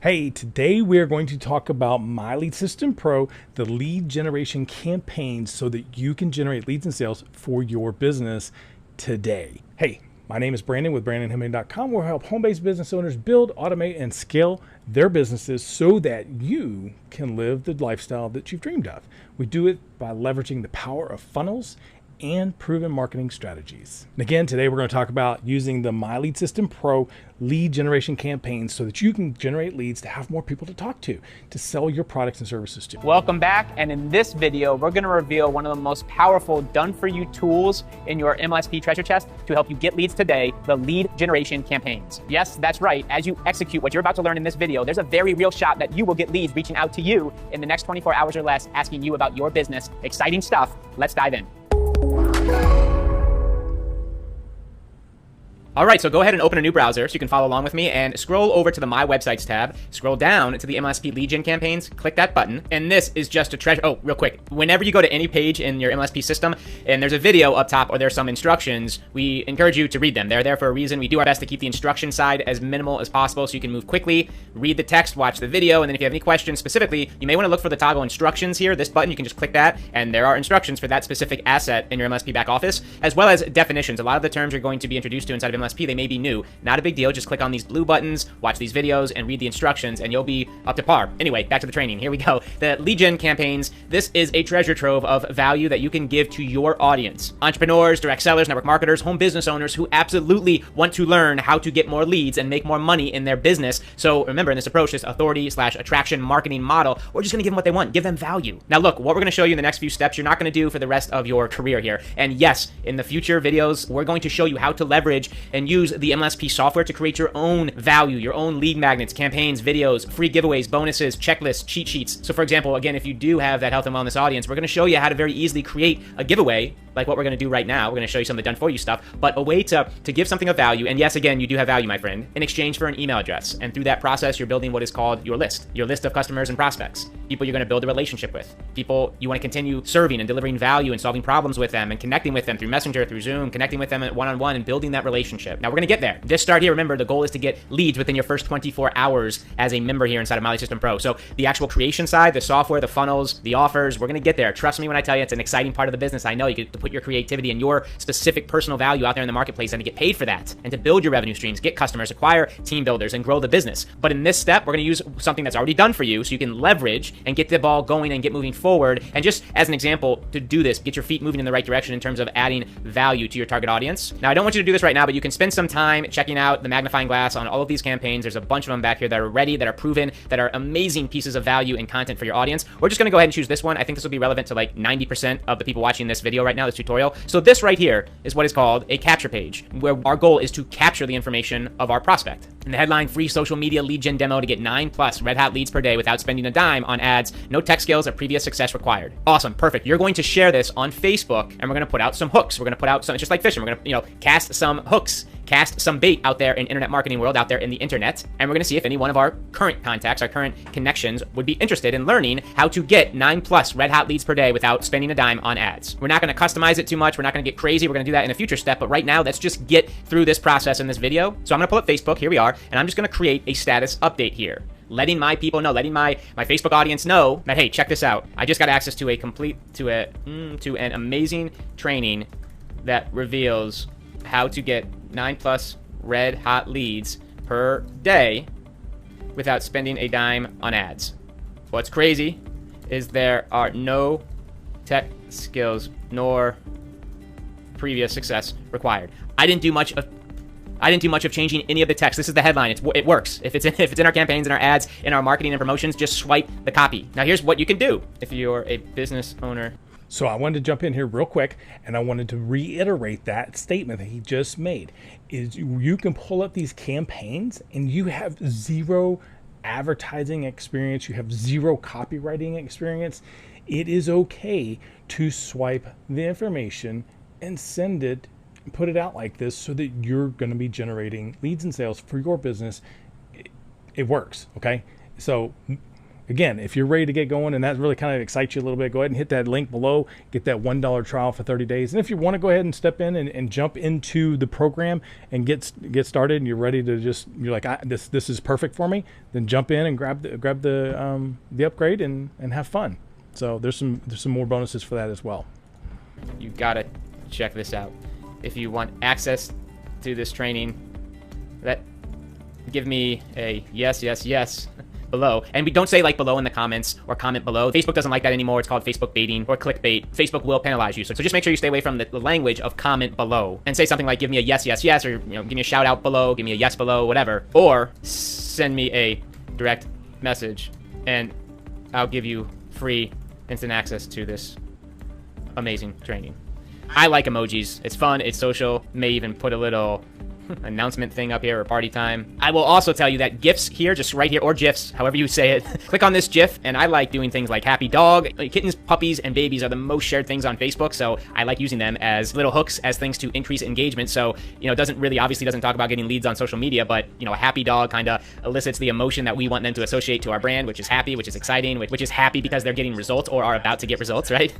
Hey, today we're going to talk about My Lead System Pro, the lead generation campaigns so that you can generate leads and sales for your business today. Hey, my name is Brandon with BrandonHemming.com. We'll help home-based business owners build, automate, and scale their businesses so that you can live the lifestyle that you've dreamed of. We do it by leveraging the power of funnels and proven marketing strategies. And again, today we're going to talk about using the My Lead System Pro lead generation campaigns so that you can generate leads to have more people to talk to sell your products and services to. Welcome back, and in this video, we're going to reveal one of the most powerful done-for-you tools in your MLSP treasure chest to help you get leads today, the lead generation campaigns. Yes, that's right. As you execute what you're about to learn in this video, there's a very real shot that you will get leads reaching out to you in the next 24 hours or less, asking you about your business. Exciting stuff. Let's dive in. All right, so go ahead and open a new browser so you can follow along with me and scroll over to the My Websites tab, scroll down to the MLSP lead gen campaigns, click that button, and this is just a treasure. Oh, real quick, whenever you go to any page in your MLSP system and there's a video up top or there's some instructions, we encourage you to read them. They're there for a reason. We do our best to keep the instruction side as minimal as possible so you can move quickly, read the text, watch the video, and then if you have any questions specifically, you may want to look for the toggle instructions here. This button, you can just click that, and there are instructions for that specific asset in your MLSP back office, as well as definitions. A lot of the terms you're going to be introduced to inside of MLSP, they may be new. Not a big deal. Just click on these blue buttons, watch these videos, and read the instructions, and you'll be up to par. Anyway, back to the training. Here we go. The lead gen campaigns. This is a treasure trove of value that you can give to your audience. Entrepreneurs, direct sellers, network marketers, home business owners who absolutely want to learn how to get more leads and make more money in their business. So remember, in this approach, this authority/attraction marketing model, we're just going to give them what they want. Give them value. Now look, what we're going to show you in the next few steps, you're not going to do for the rest of your career here. And yes, in the future videos, we're going to show you how to leverage and use the MLSP software to create your own value, your own lead magnets, campaigns, videos, free giveaways, bonuses, checklists, cheat sheets. So for example, again, if you do have that health and wellness audience, we're going to show you how to very easily create a giveaway like what we're going to do right now. We're going to show you some of the done for you stuff, but a way to give something of value. And yes, again, you do have value, my friend, in exchange for an email address. And through that process, you're building what is called your list of customers and prospects, people you're going to build a relationship with, people you want to continue serving and delivering value and solving problems with them and connecting with them through Messenger, through Zoom, connecting with them one-on-one and building that relationship. Now we're going to get there. Just start here. Remember, the goal is to get leads within your first 24 hours as a member here inside of My Lead System Pro. So the actual creation side, the software, the funnels, the offers, we're going to get there. Trust me when I tell you, it's an exciting part of the business. I know you get to put your creativity and your specific personal value out there in the marketplace and to get paid for that and to build your revenue streams, get customers, acquire team builders, and grow the business. But in this step, we're going to use something that's already done for you so you can leverage and get the ball going and get moving forward. And just as an example, to do this, get your feet moving in the right direction in terms of adding value to your target audience. Now, I don't want you to do this right now, but you can spend some time checking out the magnifying glass on all of these campaigns. There's a bunch of them back here that are ready, that are proven, that are amazing pieces of value and content for your audience. We're just going to go ahead and choose this one. I think this will be relevant to like 90% of the people watching this video right now, this tutorial. So this right here is what is called a capture page, where our goal is to capture the information of our prospect. In the headline, free social media lead gen demo to get 9+ red hot leads per day without spending a dime on ads. No tech skills or previous success required. Awesome. Perfect. You're going to share this on Facebook, and we're going to put out some hooks. We're going to put out some, it's just like fishing. We're going to, cast some hooks, cast some bait out there in internet marketing world, out there in the internet, and we're going to see if any one of our current contacts, our current connections would be interested in learning how to get 9+ red hot leads per day without spending a dime on ads. We're not going to customize it too much. We're not going to get crazy. We're going to do that in a future step, but right now, let's just get through this process in this video. So I'm going to pull up Facebook. Here we are, and I'm just going to create a status update here, letting my people know, letting my Facebook audience know that, hey, check this out. I just got access to an amazing training that reveals how to get 9+ red hot leads per day without spending a dime on ads. What's crazy is there are no tech skills nor previous success required. I didn't do much of changing any of the text. This is the headline. It works. If it's in our campaigns, in our ads, in our marketing and promotions, just swipe the copy. Now here's what you can do if you're a business owner. So I wanted to jump in here real quick, and I wanted to reiterate that statement that he just made. Is you can pull up these campaigns and you have zero advertising experience, you have zero copywriting experience. It is okay to swipe the information and send it, put it out like this so that you're going to be generating leads and sales for your business. It works, okay? So again, if you're ready to get going and that really kind of excites you a little bit, go ahead and hit that link below, get that $1 trial for 30 days. And if you want to go ahead and step in and jump into the program and get started, and you're ready to you're like, this is perfect for me, then jump in and grab the upgrade and have fun. So there's some more bonuses for that as well. You gotta check this out. If you want access to this training, give me a yes below. And we don't say like below in the comments or comment below. Facebook doesn't like that anymore. It's called Facebook baiting or clickbait. Facebook will penalize you. So just make sure you stay away from the language of comment below and say something like, give me a yes, or give me a shout out below, give me a yes below, whatever. Or send me a direct message and I'll give you free instant access to this amazing training. I like emojis. It's fun. It's social. May even put a little announcement thing up here or party time. I will also tell you that GIFs here, just right here, or GIFs, however you say it, click on this GIF, and I like doing things like happy dog. Kittens, puppies, and babies are the most shared things on Facebook, so I like using them as little hooks, as things to increase engagement. So, it obviously doesn't talk about getting leads on social media, but, a happy dog kind of elicits the emotion that we want them to associate to our brand, which is happy, which is exciting, which is happy because they're getting results or are about to get results, right?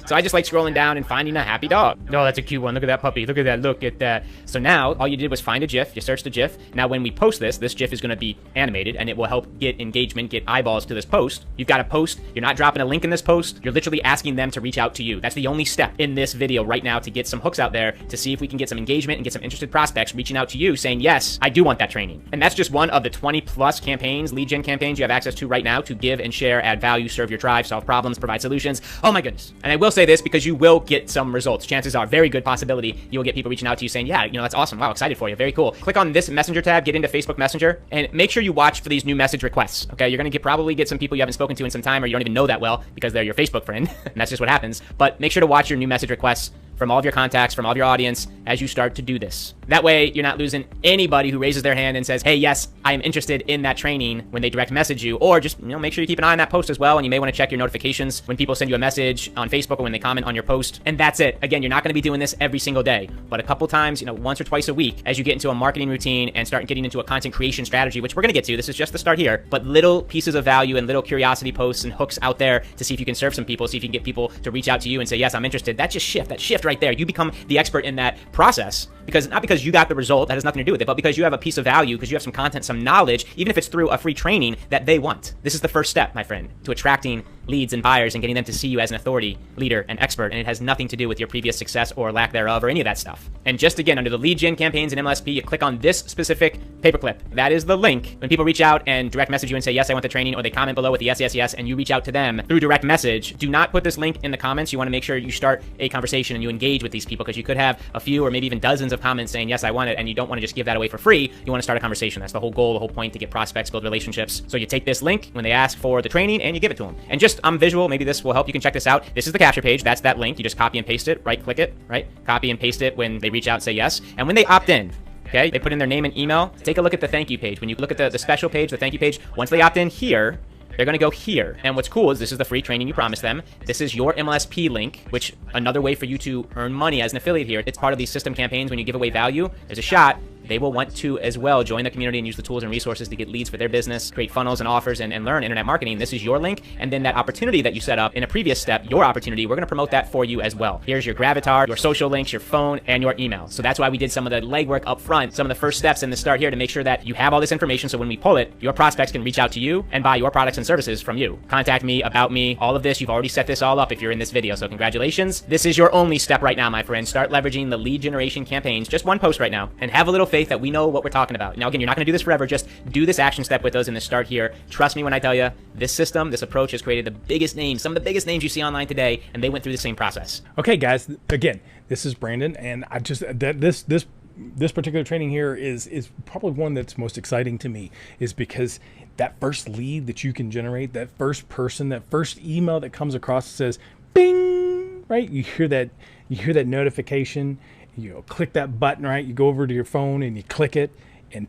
So I just like scrolling down and finding a happy dog. Oh, that's a cute one. Look at that puppy. Look at that. Look at that. So now all you did was find a GIF. You searched the GIF. Now when we post this GIF is going to be animated and it will help get engagement, get eyeballs to this post. You've got a post. You're not dropping a link in this post. You're literally asking them to reach out to you. That's the only step in this video right now to get some hooks out there to see if we can get some engagement and get some interested prospects reaching out to you saying, yes, I do want that training. And that's just one of the 20 plus campaigns, lead gen campaigns you have access to right now to give and share, add value, serve your tribe, solve problems, provide solutions. Oh my goodness. And I will say this because you will get some results. Chances are, very good possibility, you will get people reaching out to you saying, yeah, that's awesome. Wow, excited for you. Very cool. Click on this Messenger tab, get into Facebook Messenger, and make sure you watch for these new message requests. Okay, you're going to probably get some people you haven't spoken to in some time or you don't even know that well because they're your Facebook friend, and that's just what happens. But make sure to watch your new message requests from all of your contacts, from all of your audience as you start to do this. That way, you're not losing anybody who raises their hand and says, hey, yes, I am interested in that training when they direct message you, or just, make sure you keep an eye on that post as well. And you may want to check your notifications when people send you a message on Facebook or when they comment on your post. And that's it. Again, you're not going to be doing this every single day, but a couple times, once or twice a week as you get into a marketing routine and start getting into a content creation strategy, which we're going to get to. This is just the start here, but little pieces of value and little curiosity posts and hooks out there to see if you can serve some people, see if you can get people to reach out to you and say, yes, I'm interested. That shift right there. You become the expert in that process not because you got the result, that has nothing to do with it, but because you have a piece of value, because you have some content, some knowledge, even if it's through a free training that they want. This is the first step, my friend, to attracting leads and buyers and getting them to see you as an authority, leader, and expert. And it has nothing to do with your previous success or lack thereof or any of that stuff. And just again, under the lead gen campaigns and MLSP, you click on this specific paperclip. That is the link. When people reach out and direct message you and say, yes, I want the training, or they comment below with the yes, and you reach out to them through direct message, do not put this link in the comments. You want to make sure you start a conversation and you engage with these people, because you could have a few or maybe even dozens of comments saying, yes, I want it, and you don't want to just give that away for free. You want to start a conversation. That's the whole goal, the whole point, to get prospects, build relationships. So you take this link when they ask for the training and you give it to them. And just, I'm visual, maybe this will help. You can check this out. This is the capture page. That's that link. You just copy and paste it, right click it, right? Copy and paste it when they reach out and say yes. And when they opt in, okay, they put in their name and email. Take a look at the thank you page. When you look at the special page, the thank you page, once they opt in here, they're going to go here. And what's cool is this is the free training you promised them. This is your MLSP link, which another way for you to earn money as an affiliate here. It's part of these system campaigns. When you give away value, there's a shot they will want to as well join the community and use the tools and resources to get leads for their business, create funnels and offers, and learn internet marketing. This is your link. And then that opportunity that you set up in a previous step, your opportunity, we're going to promote that for you as well. Here's your Gravatar, your social links, your phone, and your email. So that's why we did some of the legwork up front, some of the first steps in the start here to make sure that you have all this information. So when we pull it, your prospects can reach out to you and buy your products and services from you. Contact me, about me, all of this. You've already set this all up if you're in this video. So congratulations. This is your only step right now, my friend. Start leveraging the lead generation campaigns, just one post right now, and have a little faith that we know what we're talking about. Now, again, you're not going to do this forever. Just do this action step with us in the start here. Trust me when I tell you, this system, this approach has created the biggest names, some of the biggest names you see online today, and they went through the same process. Okay, guys, again, this is Brandon, and I just, this particular training here is probably one that's most exciting to me, is because that first lead that you can generate, that first person, that first email that comes across that says, bing, right? You hear that notification. You click that button, right? You go over to your phone and you click it, and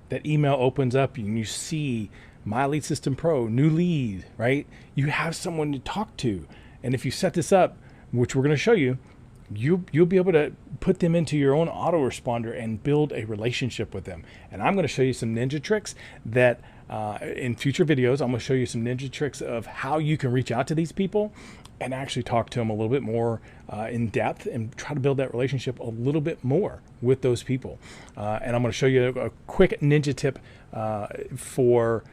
that email opens up and you see My Lead System Pro, new lead, right? You have someone to talk to. And if you set this up, which we're going to show you, you'll be able to put them into your own autoresponder and build a relationship with them. And I'm going to show you some ninja tricks that In future videos, I'm going to show you some ninja tricks of how you can reach out to these people and actually talk to them a little bit more in depth and try to build that relationship a little bit more with those people. And I'm going to show you a quick ninja tip for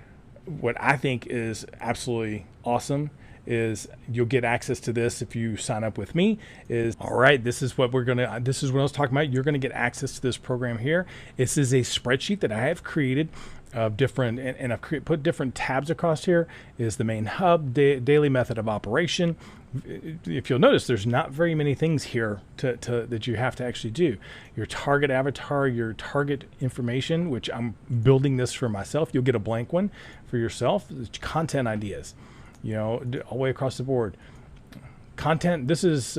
what I think is absolutely awesome. Is you'll get access to this if you sign up with me. Is all right. This is what this is what I was talking about. You're gonna get access to this program here. This is a spreadsheet that I have created of different, and I've put different tabs across here. Is the main hub, daily method of operation. If you'll notice, there's not very many things here that you have to actually do. Your target avatar, your target information, which I'm building this for myself. You'll get a blank one for yourself. Content ideas. You know, all the way across the board. Content. This is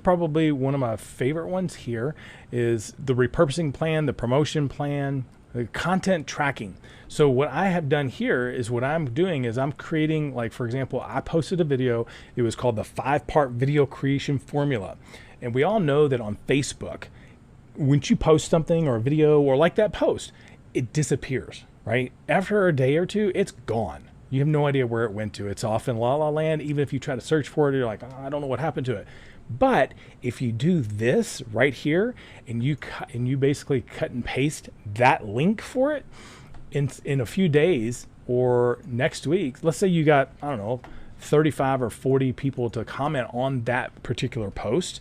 probably one of my favorite ones here. Is the repurposing plan, the promotion plan, the content tracking. So what I have done here is what I'm doing is I'm creating, like for example, I posted a video. It was called the 5-part video creation formula, and we all know that on Facebook, once you post something or a video or like that post, it disappears. Right after a day or two, it's gone. You have no idea where it went to. It's off in la la land. Even if you try to search for it, you're like, oh, I don't know what happened to it. But if you do this right here and you basically cut and paste that link for it in a few days or next week, let's say you got, I don't know, 35 or 40 people to comment on that particular post.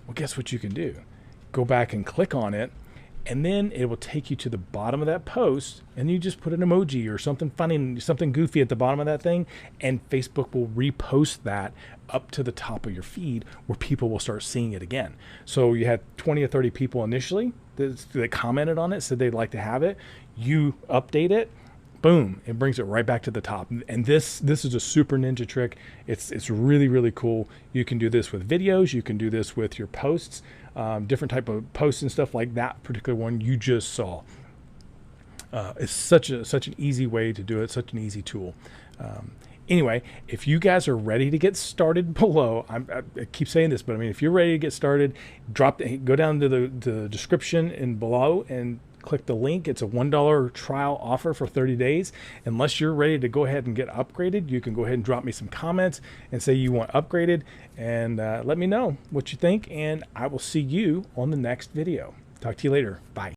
Well, guess what you can do? Go back and click on it. And then it will take you to the bottom of that post, and you just put an emoji or something funny, something goofy at the bottom of that thing, and Facebook will repost that up to the top of your feed where people will start seeing it again. So you had 20 or 30 people initially that commented on it, said they'd like to have it. You update it, boom, it brings it right back to the top. And this is a super ninja trick. It's really, really cool. You can do this with videos. You can do this with your posts. Different type of posts and stuff like that particular one you just saw. It's such an easy way to do it, such an easy tool. Anyway, if you guys are ready to get started below, I keep saying this, but I mean, if you're ready to get started, go down to the description and below and click the link. It's a $1 trial offer for 30 days. Unless you're ready to go ahead and get upgraded, you can go ahead and drop me some comments and say you want upgraded, and let me know what you think, and I will see you on the next video. Talk to you later. Bye.